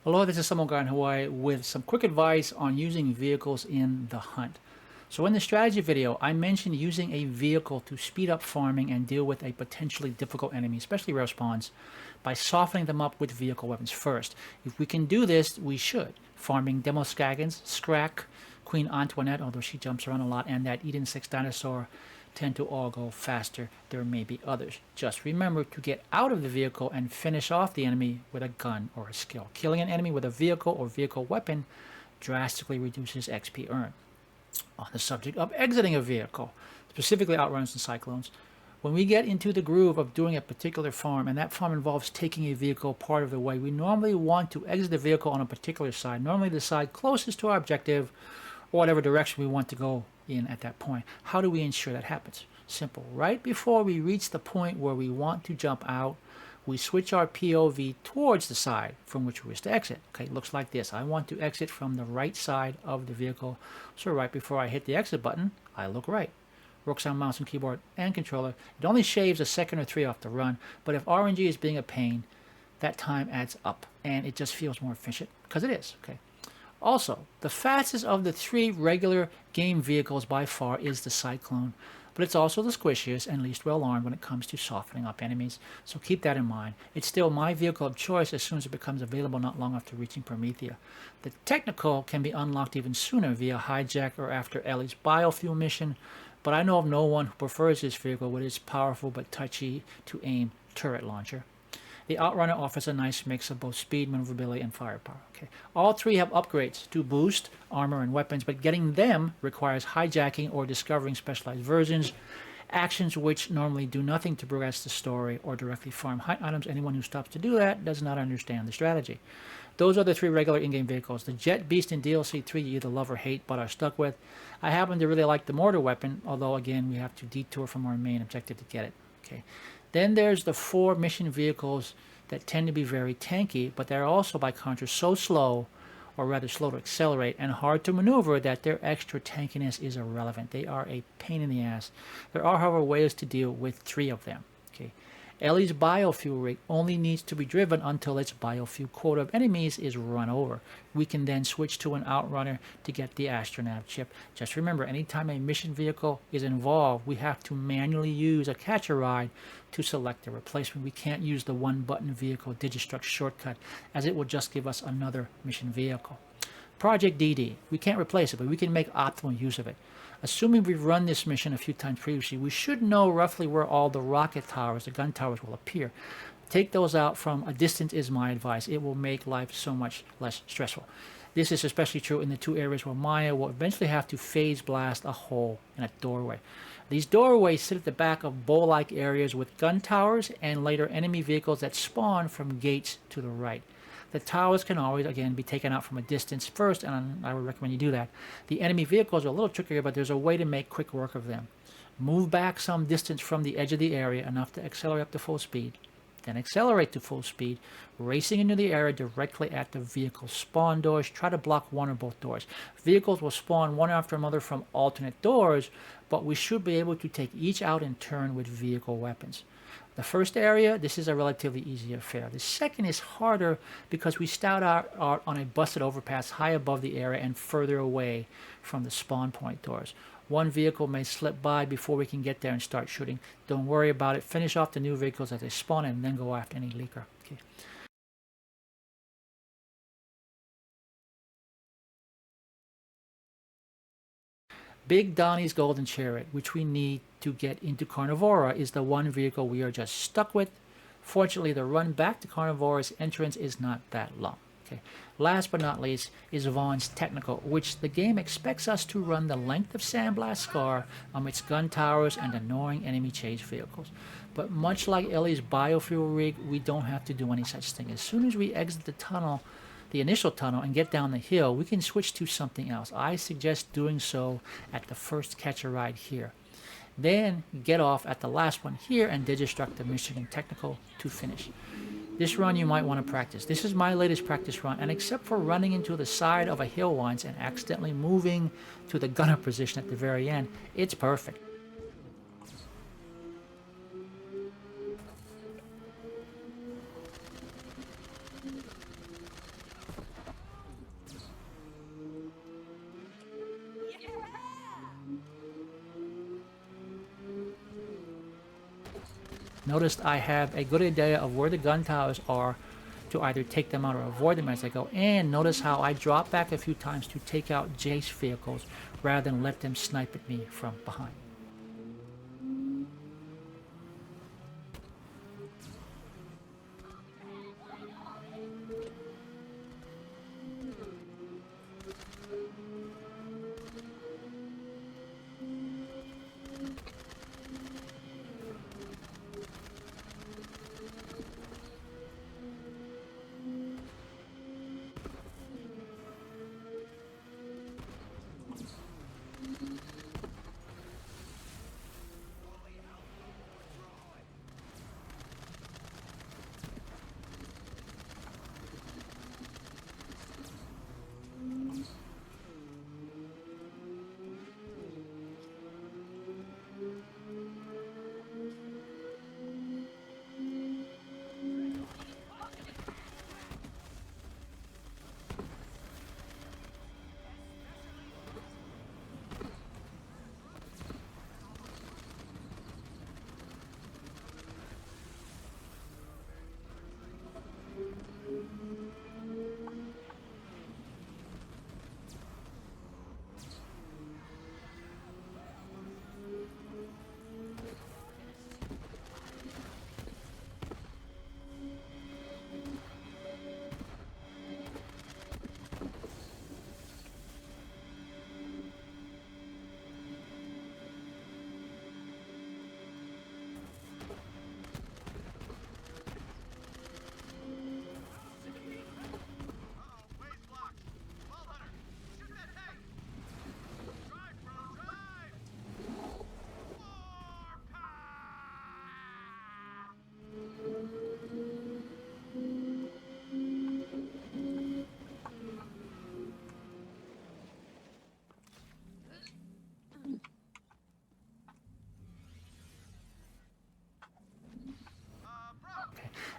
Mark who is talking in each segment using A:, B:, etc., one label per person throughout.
A: Hello, this is Samogar in Hawaii with some quick advice on using vehicles in the hunt. So in the strategy video, I mentioned using a vehicle to speed up farming and deal with a potentially difficult enemy, especially rare spawns, by softening them up with vehicle weapons first. If we can do this, we should. Farming Demoskagans, Skrak, Queen Antoinette, although she jumps around a lot, and that Eden 6 dinosaur tend to all go faster. There may be others. Just remember to get out of the vehicle and finish off the enemy with a gun or a skill. Killing an enemy with a vehicle or vehicle weapon drastically reduces XP earned. On the subject of exiting a vehicle, specifically outrunners and cyclones, when we get into the groove of doing a particular farm, and that farm involves taking a vehicle part of the way, we normally want to exit the vehicle on a particular side, normally the side closest to our objective, or whatever direction we want to go in at that point. How do we ensure that happens? Simple. Right before we reach the point where we want to jump out, we switch our POV towards the side from which we wish to exit. Okay, it looks like this. I want to exit from the right side of the vehicle, so right before I hit the exit button, I look right. Works on mouse and keyboard and controller. It only shaves a second or three off the run, but if RNG is being a pain, that time adds up, and it just feels more efficient, because it is. Okay. Also, the fastest of the three regular game vehicles by far is the Cyclone, but it's also the squishiest and least well armed when it comes to softening up enemies, so keep that in mind. It's still my vehicle of choice as soon as it becomes available not long after reaching Promethea. The Technical can be unlocked even sooner via Hijack or after Ellie's biofuel mission, but I know of no one who prefers this vehicle with its powerful but touchy to aim turret launcher. The Outrunner offers a nice mix of both speed, maneuverability, and firepower. Okay. All three have upgrades to boost armor and weapons, but getting them requires hijacking or discovering specialized versions, actions which normally do nothing to progress the story or directly farm hunt items. Anyone who stops to do that does not understand the strategy. Those are the three regular in-game vehicles. The Jet Beast in DLC 3 you either love or hate, but are stuck with. I happen to really like the mortar weapon, although again we have to detour from our main objective to get it. Okay. Then there's the four mission vehicles that tend to be very tanky, but they're also by contrast so slow, or rather slow to accelerate, and hard to maneuver that their extra tankiness is irrelevant. They are a pain in the ass. There are, however, ways to deal with three of them. Okay. Ellie's biofuel rig only needs to be driven until its biofuel quota of enemies is run over. We can then switch to an outrunner to get the astronav chip. Just remember, anytime a mission vehicle is involved, we have to manually use a catcher ride to select a replacement. We can't use the one-button vehicle Digistruct shortcut, as it will just give us another mission vehicle. Project DD. We can't replace it, but we can make optimal use of it. Assuming we've run this mission a few times previously, we should know roughly where all the rocket towers, the gun towers, will appear. Take those out from a distance is my advice. It will make life so much less stressful. This is especially true in the two areas where Maya will eventually have to phase blast a hole in a doorway. These doorways sit at the back of bowl-like areas with gun towers and later enemy vehicles that spawn from gates to the right. The towers can always, again, be taken out from a distance first, and I would recommend you do that. The enemy vehicles are a little trickier, but there's a way to make quick work of them. Move back some distance from the edge of the area, enough to accelerate up to full speed. Then accelerate to full speed, racing into the area directly at the vehicle spawn doors. Try to block one or both doors. Vehicles will spawn one after another from alternate doors, but we should be able to take each out in turn with vehicle weapons. The first area, this is a relatively easy affair. The second is harder because we start out on a busted overpass high above the area and further away from the spawn point doors. One vehicle may slip by before we can get there and start shooting. Don't worry about it. Finish off the new vehicles as they spawn and then go after any leaker. Okay. Big Donnie's Golden Chariot, which we need to get into Carnivora, is the one vehicle we are just stuck with. Fortunately, the run back to Carnivora's entrance is not that long. Okay. Last but not least is Vaughn's Technical, which the game expects us to run the length of Sandblast Scar amidst gun towers and annoying enemy chase vehicles. But much like Ellie's biofuel rig, we don't have to do any such thing. As soon as we exit the tunnel, the initial tunnel, and get down the hill, we can switch to something else. I suggest doing so at the first catcher ride here. Then get off at the last one here and Digistruct the Michigan Technical to finish. This run you might want to practice. This is my latest practice run, and except for running into the side of a hill once and accidentally moving to the gunner position at the very end, it's perfect. Notice I have a good idea of where the gun towers are to either take them out or avoid them as I go. And notice how I drop back a few times to take out Jace vehicles rather than let them snipe at me from behind.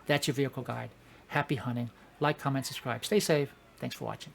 A: That's your vehicle guide. Happy hunting. Like, comment, subscribe. Stay safe. Thanks for watching.